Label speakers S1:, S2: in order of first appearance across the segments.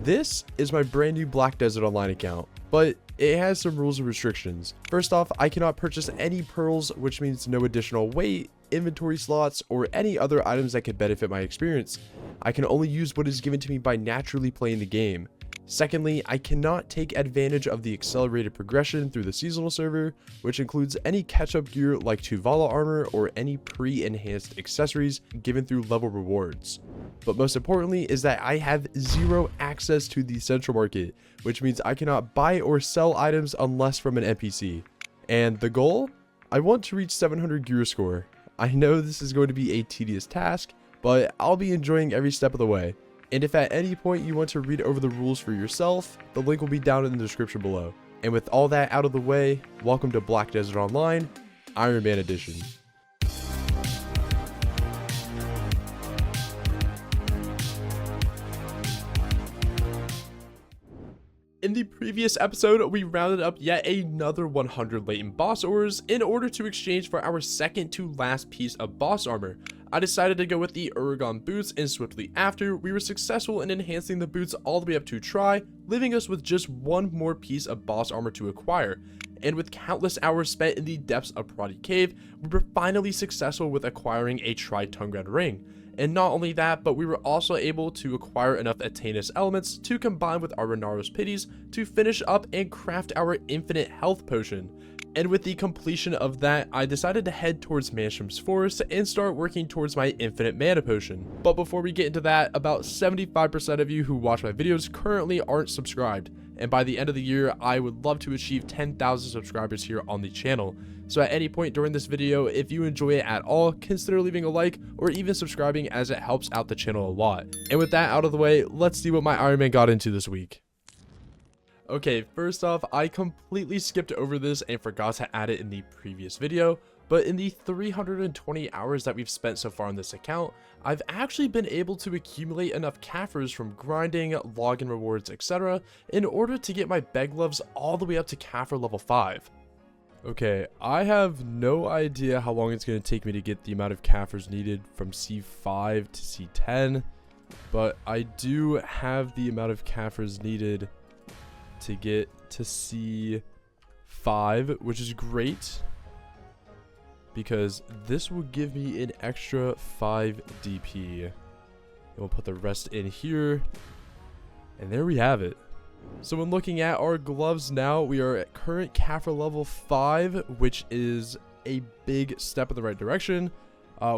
S1: This is my brand new Black Desert Online account, but it has some rules and restrictions. First off, I cannot purchase any pearls, which means no additional weight, inventory slots, or any other items that could benefit my experience. I can only use what is given to me by naturally playing the game. Secondly, I cannot take advantage of the accelerated progression through the seasonal server, which includes any catch-up gear like Tuvala armor or any pre-enhanced accessories given through level rewards. But most importantly is that I have zero access to the central market, which means I cannot buy or sell items unless from an NPC. And the goal? I want to reach 700 gear score. I know this is going to be a tedious task, but I'll be enjoying every step of the way. And if at any point you want to read over the rules for yourself, the link will be down in the description below. And with all that out of the way, welcome to Black Desert Online, Ironman Edition. In the previous episode, we rounded up yet another 100 latent boss ores in order to exchange for our second to last piece of boss armor. I decided to go with the Uragon boots, and swiftly after, we were successful in enhancing the boots all the way up to Tri, leaving us with just one more piece of boss armor to acquire. And with countless hours spent in the depths of Prodi Cave, we were finally successful with acquiring a Tri-Tungran ring. And not only that, but we were also able to acquire enough Atanus elements to combine with our Renaro's Pities to finish up and craft our infinite health potion. And with the completion of that, I decided to head towards Manstrom's Forest and start working towards my infinite mana potion. But before we get into that, about 75% of you who watch my videos currently aren't subscribed. And by the end of the year, I would love to achieve 10,000 subscribers here on the channel. So at any point during this video, if you enjoy it at all, consider leaving a like or even subscribing, as it helps out the channel a lot. And with that out of the way, let's see what my Ironman got into this week. Okay, first off, I completely skipped over this and forgot to add it in the previous video, but in the 320 hours that we've spent so far on this account, I've actually been able to accumulate enough Kafirs from grinding, login rewards, etc. in order to get my bed gloves all the way up to Kafir level 5. Okay, I have no idea how long it's going to take me to get the amount of Kafirs needed from C5 to C10, but I do have the amount of Kafirs needed to get to C5, which is great because this will give me an extra 5 DP. And we'll put the rest in here, and there we have it. So when looking at our gloves now, we are at current Kafir level 5, which is a big step in the right direction.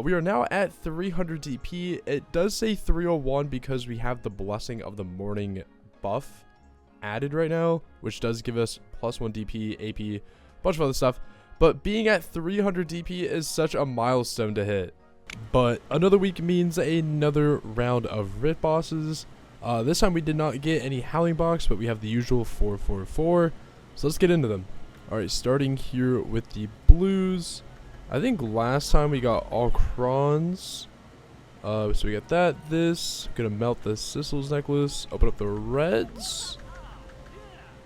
S1: We are now at 300 DP. It does say 301 because we have the Blessing of the Morning buff added right now, which does give us +1 DP, AP, bunch of other stuff. But being at 300 DP is such a milestone to hit. But another week means another round of Rit bosses. This time we did not get any Howling Box, but we have the usual 444. So let's get into them. Alright, starting here with the blues. I think last time we got all crons. So we got that, this. Gonna melt the Sissel's necklace. Open up the reds.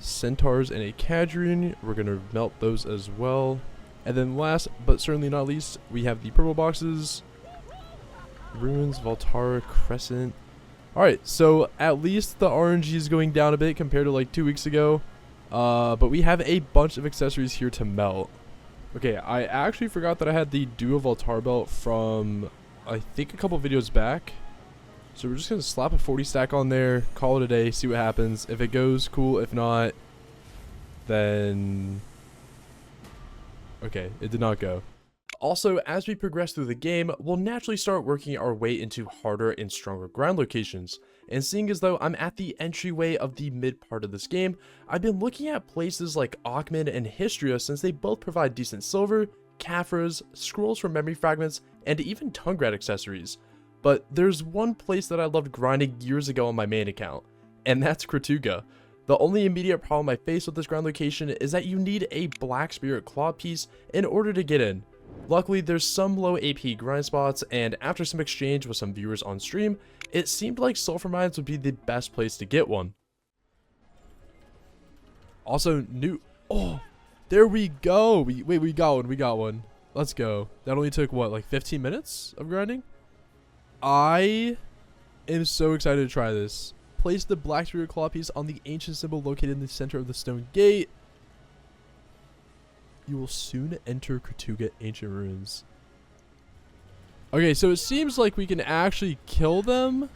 S1: Centaurs and a Cadrian. We're gonna melt those as well. And then last but certainly not least, we have the purple boxes. Ruins, Voltara, Crescent. Alright, so at least the RNG is going down a bit compared to like 2 weeks ago. But we have a bunch of accessories here to melt. Okay, I actually forgot that I had the Duo Voltara belt from, I think, a couple videos back. So we're just going to slap a 40 stack on there, call it a day, see what happens. If it goes, cool. If not, then okay, it did not go. Also, as we progress through the game, we'll naturally start working our way into harder and stronger grind locations. And seeing as though I'm at the entryway of the mid part of this game, I've been looking at places like Akhman and Histria, since they both provide decent silver, Kafirs, scrolls from memory fragments, and even Tungran accessories. But there's one place that I loved grinding years ago on my main account, and that's Cuga. The only immediate problem I face with this grind location is that you need a Black Spirit Claw piece in order to get in. Luckily, there's some low AP grind spots, and after some exchange with some viewers on stream, it seemed like Sulfur Mines would be the best place to get one. Also, oh, there we go. We got one. Let's go. That only took, what, like 15 minutes of grinding? I am so excited to try this. place the black spirit claw piece on the ancient symbol located in the center of the stone gate. You will soon enter Cuga ancient ruins. Okay, so it seems like we can actually kill them.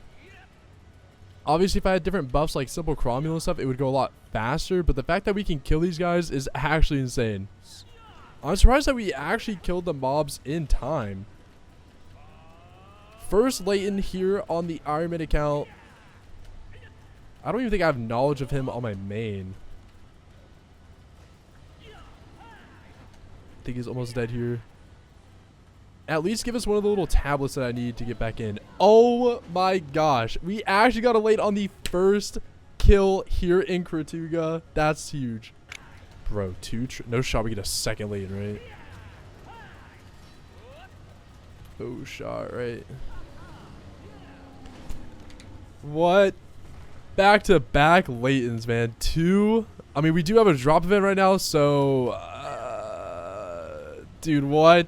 S1: Obviously, if I had different buffs like simple cromulent and stuff, it would go a lot faster. But the fact that we can kill these guys is actually insane. I'm surprised that we actually killed the mobs in time. First Leighton here on the Ironman account. I don't even think I have knowledge of him on my main. I think he's almost dead here. At least give us one of the little tablets that I need to get back in. Oh my gosh. We actually got a late on the first kill here in Cuga. That's huge. Bro, no shot we get a second late, right? Oh, shot, right? What? Back-to-back Laytons, man. Two. I mean, we do have a drop event right now, so... dude, what?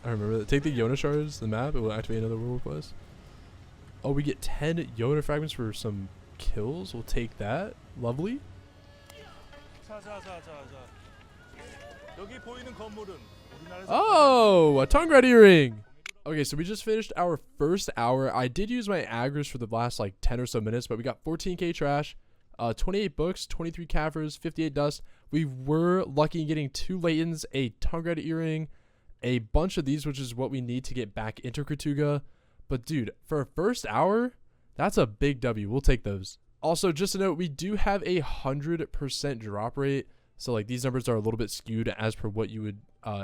S1: I remember that. Take the Yona shards, the map. It will activate another world quest. Oh, we get 10 Yona fragments for some kills. We'll take that. Lovely. Oh, a tongue red earring. Okay, so we just finished our first hour. I did use my aggros for the last like 10 or so minutes, but we got 14k trash, 28 books, 23 Kaffers, 58 dust. We were lucky in getting 2 Laytons, a tongue red earring, a bunch of these, which is what we need to get back into Cuga. But dude, for a first hour, that's a big W. We'll take those. Also, just a note, we do have a 100% drop rate. So like these numbers are a little bit skewed as per what you would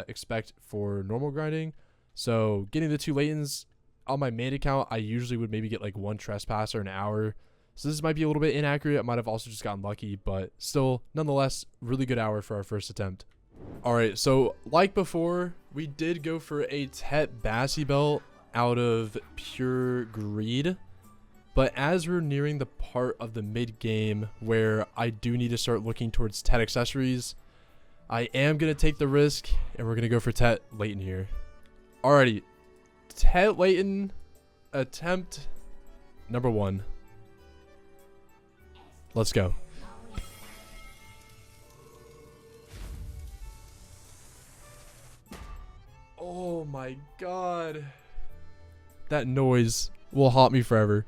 S1: expect for normal grinding. So getting the 2 Laytons on my main account, I usually would maybe get like 1 trespasser an hour. So this might be a little bit inaccurate. I might have also just gotten lucky, but still, nonetheless, really good hour for our first attempt. All right, so like before, we did go for a Tet Bassi belt out of pure greed. But as we're nearing the part of the mid game where I do need to start looking towards Tet accessories, I am going to take the risk and we're going to go for Tet Layton here. Alrighty, Tet Layton attempt number 1. Let's go. Oh my god. That noise will haunt me forever.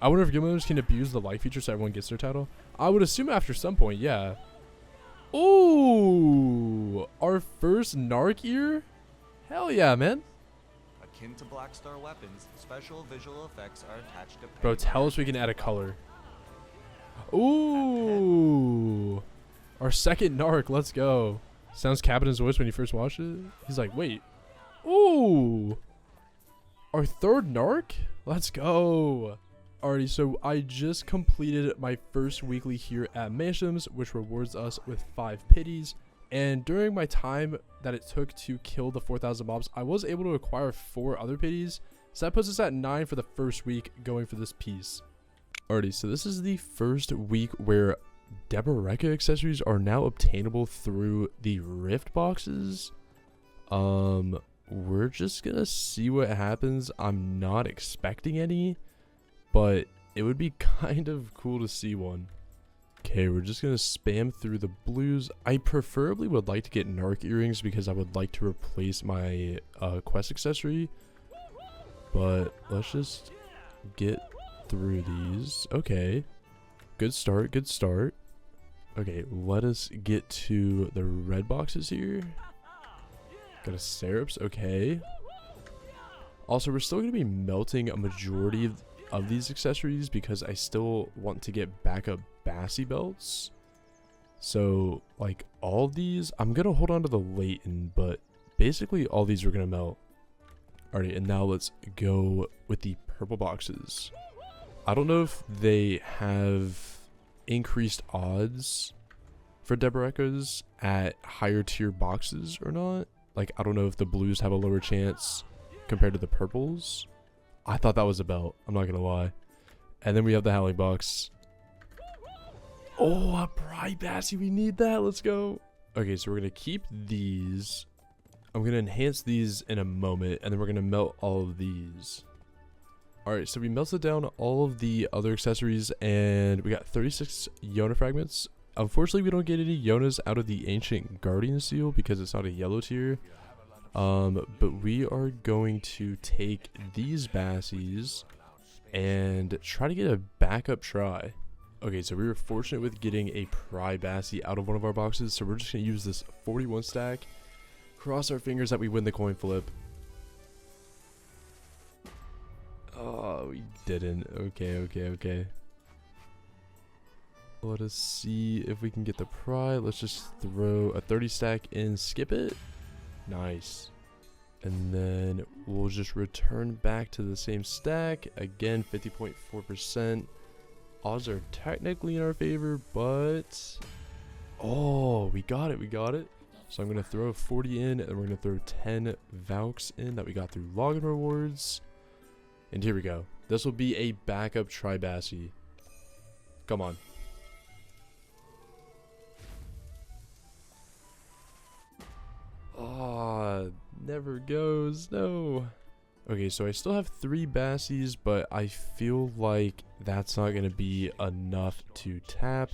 S1: I wonder if game owners can abuse the like feature so everyone gets their title. I would assume after some point, yeah. Ooh, our first Narc ear? Hell yeah, man.
S2: Akin to Blackstar Weapons, special visual effects are attached to...
S1: Bro, tell us we can add a color. Ooh. Our second Narc, let's go. Sounds Captain's voice when you first watched it. He's like, wait. Ooh. Our third Narc? Let's go. Alrighty, so I just completed my first weekly here at Mansions, which rewards us with 5 pities. And during my time that it took to kill the 4,000 mobs, I was able to acquire 4 other pities. So that puts us at 9 for the first week going for this piece. Alrighty, so this is the first week where Deboreka accessories are now obtainable through the rift boxes. We're just gonna see what happens. I'm not expecting any, but it would be kind of cool to see one. Okay, we're just gonna spam through the blues. I preferably would like to get Narc earrings because I would like to replace my quest accessory, but let's just get through these. Okay, good start, good start. Okay, let us get to the red boxes here. Got a Syrups, okay. Also, we're still going to be melting a majority of these accessories because I still want to get backup Bassi belts. So, like, all of these, I'm going to hold on to the Layton, but basically all these are going to melt. Alright, and now let's go with the purple boxes. I don't know if they have increased odds for Deboreka's at higher tier boxes or not. Like, I don't know if the blues have a lower chance compared to the purples. I thought that was a belt. I'm not going to lie. And then we have the Howling box. Oh, a Bright Bassi. We need that. Let's go. Okay, so we're going to keep these. I'm going to enhance these in a moment. And then we're going to melt all of these. Alright, so we melted down all of the other accessories, and we got 36 Yona fragments. Unfortunately, we don't get any Yonas out of the Ancient Guardian Seal because it's not a yellow tier. But we are going to take these bassies and try to get a backup try. Okay, so we were fortunate with getting a pry bassie out of one of our boxes, so we're just going to use this 41 stack. Cross our fingers that we win the coin flip. Oh, we didn't. Okay. Let us see if we can get the pry. Let's just throw a 30 stack and skip it. Nice. And then we'll just return back to the same stack. Again, 50.4%. Odds are technically in our favor, but... Oh, we got it. So I'm going to throw 40 in, and we're going to throw 10 Valks in that we got through login rewards. And here we go. This will be a backup Tri-Bassie. Come on. Ah, never goes. No. Okay, so I still have 3 Bassies, but I feel like that's not going to be enough to tap.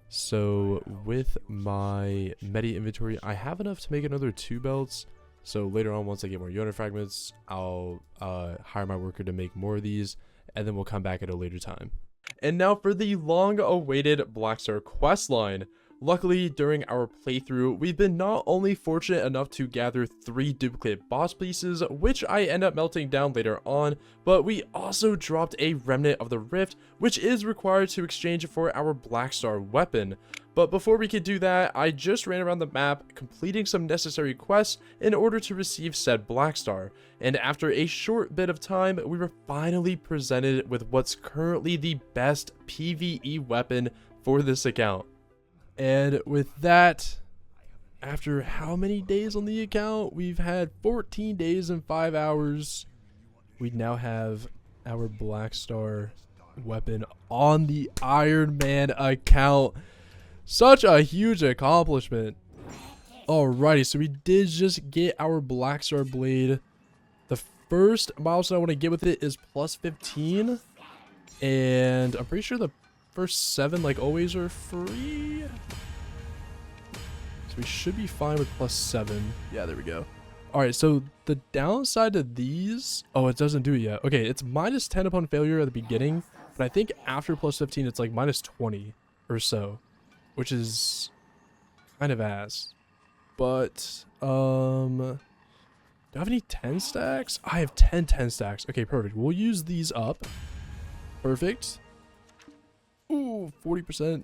S1: So with my Medi inventory, I have enough to make another 2 belts. So later on, once I get more Yona fragments, I'll hire my worker to make more of these, and then we'll come back at a later time. And now for the long-awaited Blackstar Quest line. Luckily, during our playthrough, we've been not only fortunate enough to gather 3 duplicate boss pieces, which I end up melting down later on, but we also dropped a remnant of the rift, which is required to exchange for our Blackstar Weapon. But before we could do that, I just ran around the map, completing some necessary quests in order to receive said Blackstar. And after a short bit of time, we were finally presented with what's currently the best PvE weapon for this account. And with that, after how many days on the account? We've had 14 days and 5 hours. We now have our Blackstar Weapon on the Ironman account. Such a huge accomplishment. Alrighty, so we did just get our Blackstar Blade. The first milestone I want to get with it is plus 15. And I'm pretty sure the first 7, like always, are free. So we should be fine with plus 7. Yeah, there we go. Alright, so the downside to these... Oh, it doesn't do it yet. Okay, it's minus 10 upon failure at the beginning. But I think after plus 15, it's like minus 20 or so. Which is kind of ass. But, do I have any 10 stacks? I have 10 stacks. Okay, perfect. We'll use these up. Perfect. Ooh, 40%.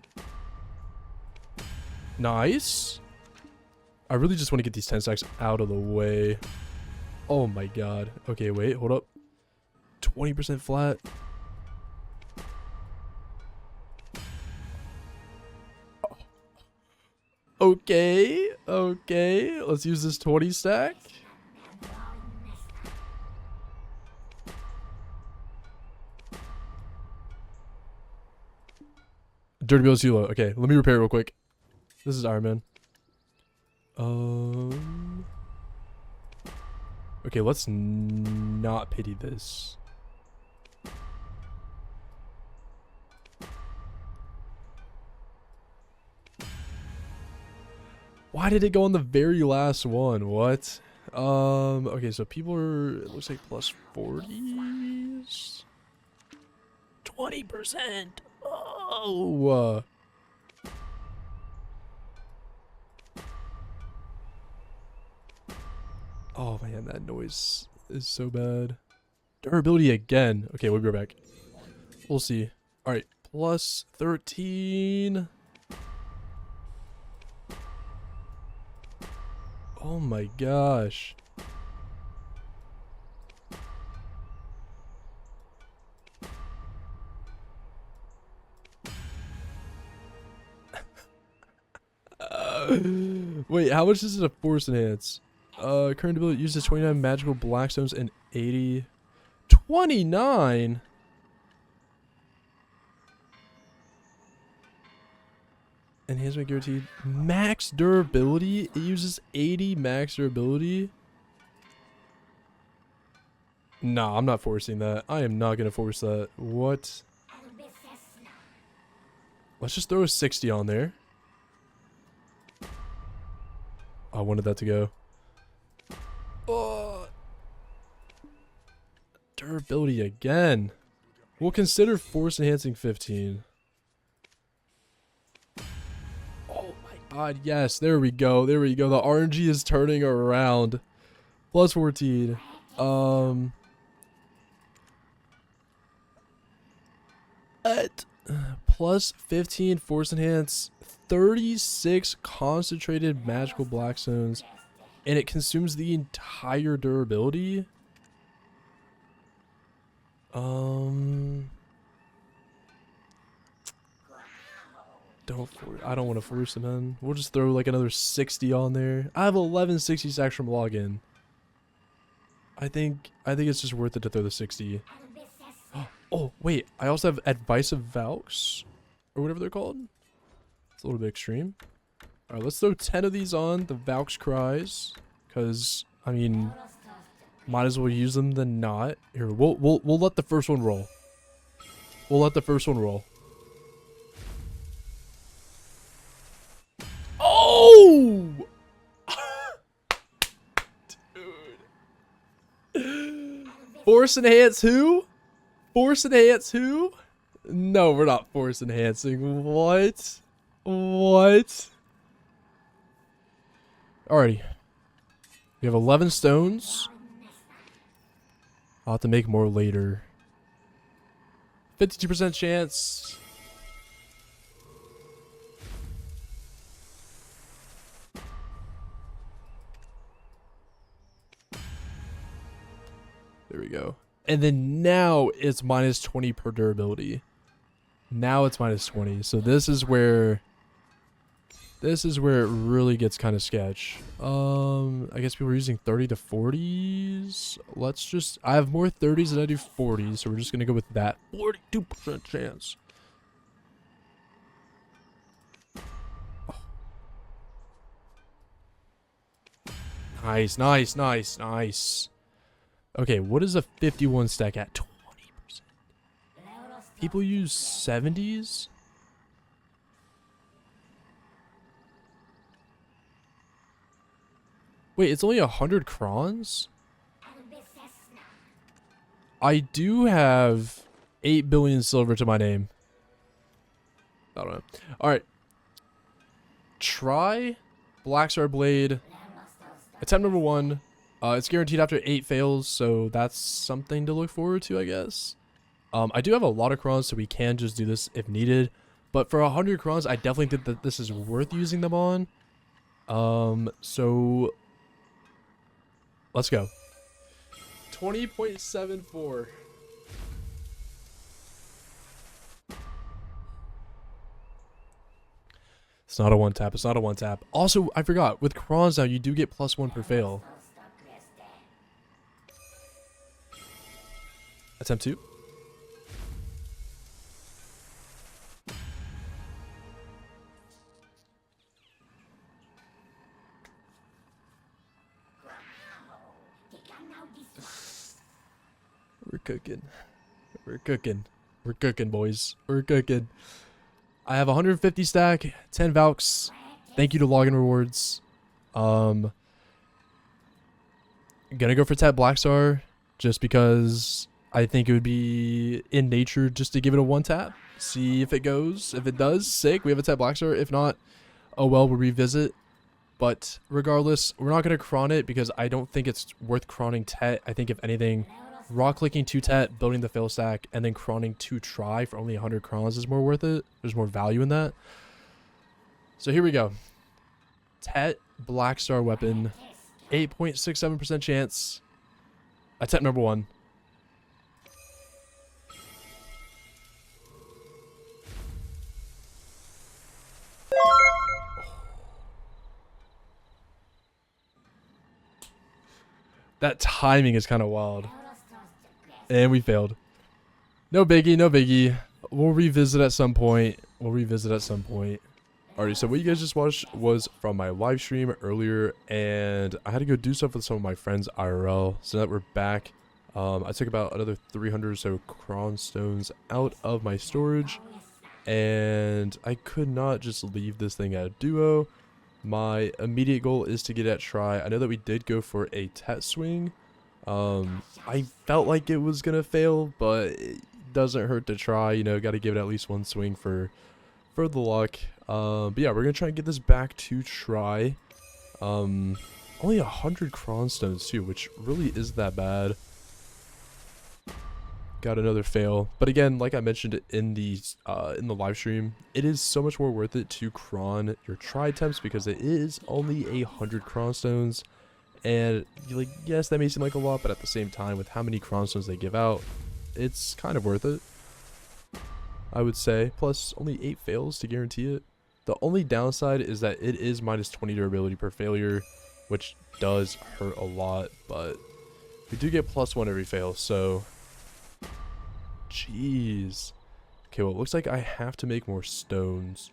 S1: Nice. I really just want to get these 10 stacks out of the way. Oh my god. Okay, wait, hold up. 20% flat. Okay, let's use this 20 stack. Dirty Bill's Hilo. Okay, let me repair it real quick. This is Ironman. Okay, let's not pity this. Why did it go on the very last one? What? Okay, so people are, it looks like plus 40s. 20%. Oh. Oh man, that noise is so bad. Durability again. Okay, we'll be right back. We'll see. All right, plus 13. Oh my gosh. Wait, how much is it a force enhance? Current ability uses 29 magical blackstones and 80. 29? Enhancement guaranteed. Max durability? It uses 80 max durability? Nah, I'm not forcing that. I am not going to force that. What? Let's just throw a 60 on there. I wanted that to go. Oh. Durability again. We'll consider force enhancing 15. Oh my god, yes. There we go. There we go. The RNG is turning around. Plus 14. Plus 15 force enhance, 36 concentrated magical black stones, and it consumes the entire durability. I don't want to force him in. We'll just throw like another 60 on there. I have 11 60 stacks from login. I think it's just worth it to throw the 60. Oh, wait. I also have Advice of Valks, or whatever they're called. It's a little bit extreme. Alright, let's throw 10 of these on, the Valks Cries. Because, I mean, might as well use them than not. Here, we'll let the first one roll. We'll let the first one roll. Oh! Dude. Force enhance who? Force enhance who? No, we're not force enhancing. What? What? Alrighty. We have 11 stones. I'll have to make more later. 52% chance. There we go. And then now it's minus 20 per durability. Now it's minus 20. So this is where it really gets kind of sketch. I guess people are using 30 to 40s. Let's just, I have more 30s than I do 40s, so we're just gonna go with that. 42% chance. Oh. Nice, nice, nice, nice. Okay, what is a 51 stack at? 20%. People use 70s? Wait, it's only 100 crons? I do have 8 billion silver to my name. I don't know. Alright. Try Blackstar Blade. Attempt number 1. It's guaranteed after 8 fails, so that's something to look forward to, I guess. I do have a lot of crons, so we can just do this if needed. But for 100 crons, I definitely think that this is worth using them on. So let's go. 20.74. It's not a one tap. It's not a one tap. Also, I forgot, with crons now, you do get +1 per fail. Attempt 2. We're cooking. We're cooking. We're cooking, boys. We're cooking. I have 150 stack, 10 Valks. Thank you to login rewards. Gonna go for tap Blackstar just because I think it would be in nature just to give it a one tap. See if it goes. If it does, sick. We have a tap Blackstar. If not, oh well, we'll revisit. But regardless, we're not going to cron it because I don't think it's worth cronning Tet. I think if anything, raw clicking 2 Tet, building the fail stack, and then cronning 2 Try for only 100 crons is more worth it. There's more value in that. So here we go. Tet, Blackstar Weapon, 8.67% chance. Attempt number 1. That timing is kind of wild. And we failed. No biggie, no biggie. We'll revisit at some point. Alrighty, so what you guys just watched was from my live stream earlier, and I had to go do stuff with some of my friends IRL, so that we're back. I took about another 300 or so cron stones out of my storage, and I could not just leave this thing at duo. My immediate goal is to get at try. I know that we did go for a tet swing. I felt like it was gonna fail, but it doesn't hurt to try. You know, got to give it at least one swing for the luck. But yeah, we're gonna try and get this back to try. Only 100 cron stones too, which really is that bad. Got another fail, but again, like I mentioned in the live stream, it is so much more worth it to cron your try attempts because it is only 100 cron stones, and like, yes, that may seem like a lot, but at the same time, with how many cron stones they give out, it's kind of worth it, I would say. Plus, only 8 fails to guarantee it. The only downside is that it is minus 20 durability per failure, which does hurt a lot, but we do get +1 every fail, so. Jeez. Okay, well, it looks like I have to make more stones.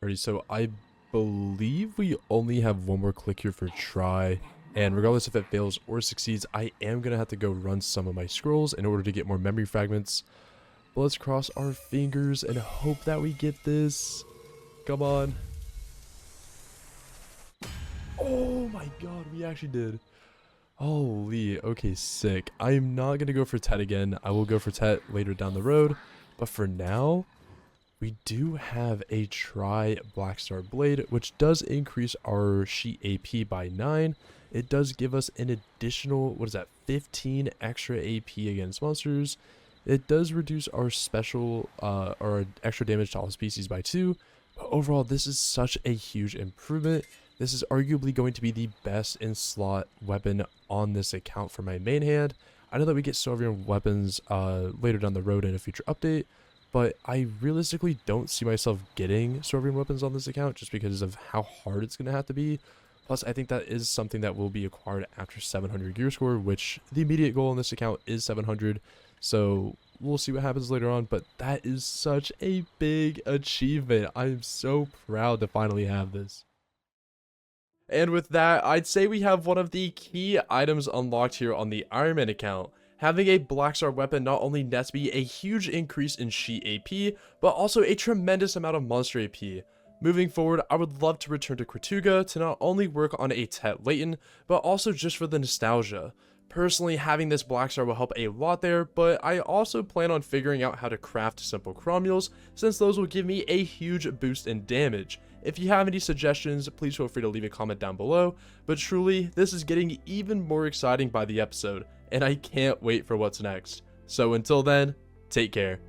S1: Alrighty, so I believe we only have one more click here for try. And regardless if it fails or succeeds, I am going to have to go run some of my scrolls in order to get more memory fragments. But let's cross our fingers and hope that we get this. Come on. Oh my god, we actually did. Holy, okay, sick. I'm not going to go for Tet again. I will go for Tet later down the road. But for now, we do have a try Blackstar Blade, which does increase our sheet AP by 9. It does give us an additional, 15 extra AP against monsters. It does reduce our special, or extra damage to all species by 2. But overall, this is such a huge improvement. This is arguably going to be the best in slot weapon on this account for my main hand. I know that we get Sovereign weapons later down the road in a future update, but I realistically don't see myself getting Sovereign weapons on this account just because of how hard it's going to have to be. Plus, I think that is something that will be acquired after 700 gear score, which the immediate goal on this account is 700. So we'll see what happens later on, but that is such a big achievement. I'm so proud to finally have this. And with that, I'd say we have one of the key items unlocked here on the Ironman account. Having a Blackstar Weapon not only nets me a huge increase in sheet AP, but also a tremendous amount of monster AP. Moving forward, I would love to return to Cuga to not only work on a Tet Leighton, but also just for the nostalgia. Personally, having this Blackstar will help a lot there, but I also plan on figuring out how to craft simple chromules, since those will give me a huge boost in damage. If you have any suggestions, please feel free to leave a comment down below, but truly, this is getting even more exciting by the episode, and I can't wait for what's next. So until then, take care.